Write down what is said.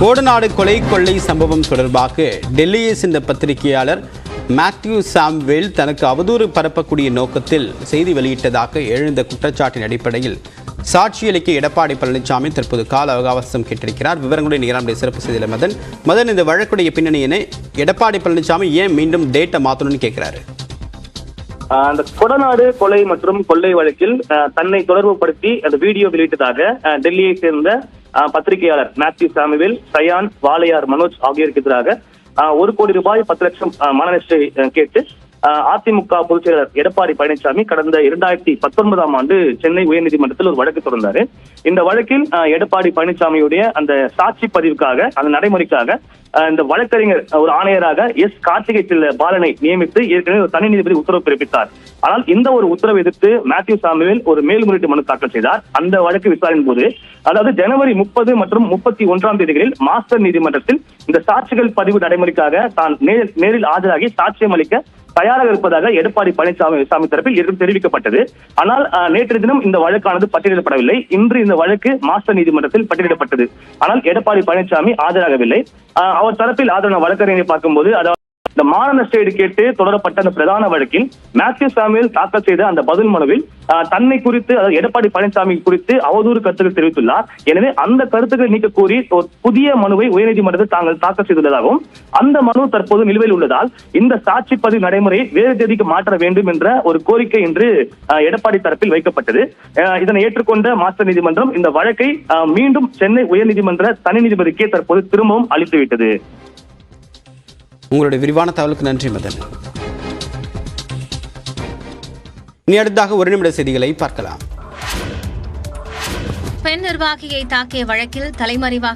கோடநாடு கொலை கொள்ளை சம்பவம் தொடர்பாக டெல்லியை சேர்ந்த பத்திரிகையாளர் மேத்யூ சாம்வேல் தனக்கு அவதூறு பரப்பக்கூடிய நோக்கத்தில் செய்தி வெளியிட்டதாக எழுந்த குற்றச்சாட்டின் அடிப்படையில் சாட்சியளிக்க எடப்பாடி பழனிசாமி தற்போது கால அவகாசம் கேட்டிருக்கிறார். விவரங்களுடைய நேரமுடைய சிறப்பு செய்தியில் மதன் இந்த வழக்குடைய பின்னணியினை எடப்பாடி பழனிசாமி ஏன் மீண்டும் டேட்டை மாற்றணும்னு கேட்கிறாரு. அந்த கொடநாடு கொலை மற்றும் கொள்ளை வழக்கில் தன்னை தொடர்புபடுத்தி அந்த வீடியோ வெளியிட்டதாக டெல்லியை சேர்ந்த பத்திரிகையாளர் மேத்யூ சாமுவேல், சயான், வாளையார் மனோஜ் ஆகியோருக்கு எதிராக 1 கோடி ரூபாய் 10 லட்சம் மனநஷ்டை கேட்டு அதிமுக பொதுச் செயலர் எடப்பாடி பழனிசாமி கடந்த 2019ஆம் ஆண்டு சென்னை உயர்நீதிமன்றத்தில் ஒரு வழக்கு தொடர்ந்தாரு. இந்த வழக்கில் எடப்பாடி பழனிசாமியுடைய அந்த சாட்சி பதிவுக்காக, அந்த நடைமுறைக்காக இந்த வழக்கறிஞர் ஒரு ஆணையராக கார்த்திகை பாலனை நியமித்து ஏற்கனவே ஒரு தனி நீதிபதி உத்தரவு பிறப்பித்தார். ஆனால் இந்த ஒரு உத்தரவை எதிர்த்து மேத்யூ சாமுவேல் ஒரு மேல்முறையீட்டு மனு தாக்கல் செய்தார். அந்த வழக்கு விசாரணையின் போது, அதாவது ஜனவரி 30 மற்றும் 31ஆம் தேதிகளில் மாஸ்டர் நீதிமன்றத்தில் இந்த சாட்சிகள் பதிவு நடைமுறைக்காக தான் நேரில் ஆஜராகி சாட்சியம் அளிக்க தயாராக இருப்பதாக எடப்பாடி பழனிசாமி தரப்பில் தெரிவிக்கப்பட்டது. ஆனால் நேற்று தினம் இந்த வழக்கானது பட்டியலிடப்படவில்லை. இன்று இந்த வழக்கு மாஸ்டர் நீதிமன்றத்தில் பட்டியலிடப்பட்டது. ஆனால் எடப்பாடி பழனிசாமி ஆஜராகவில்லை. அவர் தரப்பில் ஆஜரான வழக்கறிஞரை பார்க்கும்போது, அதாவது இந்த மான நஷ்டஈடு கேட்டு தொடரப்பட்ட அந்த பிரதான வழக்கில் மேத்யூ சாமுவேல் தாக்கல் செய்த அந்த பதில் மனுவில் தன்னை குறித்து, அதாவது எடப்பாடி பழனிசாமி குறித்து அவதூறு கருத்துக்கள் தெரிவித்துள்ளார். எனவே அந்த கருத்துக்களை நீக்க கோரி ஒரு புதிய மனுவை உயர்நீதிமன்றத்தில் தாங்கள் தாக்கல் செய்துள்ளதாகவும், அந்த மனு தற்போது நிலுவையில் உள்ளதால் இந்த சாட்சி பதிவு நடைமுறையை வேறு தேதிக்கு மாற்ற வேண்டும் என்ற ஒரு கோரிக்கை இன்று எடப்பாடி தரப்பில் வைக்கப்பட்டது. இதனை ஏற்றுக்கொண்ட மாஸ்டர் நீதிமன்றம் இந்த வழக்கை மீண்டும் சென்னை உயர்நீதிமன்ற தனி நீதிபதிக்கே தற்போது திரும்பவும் அளித்துவிட்டது. உங்களுடைய விரிவான தகவலுக்கு நன்றி மதன். இனி அடுத்ததாக 1 நிமிட செய்திகளை பார்க்கலாம். பெண் நிர்வாகியை தாக்கிய வழக்கில் தலைமறைவாக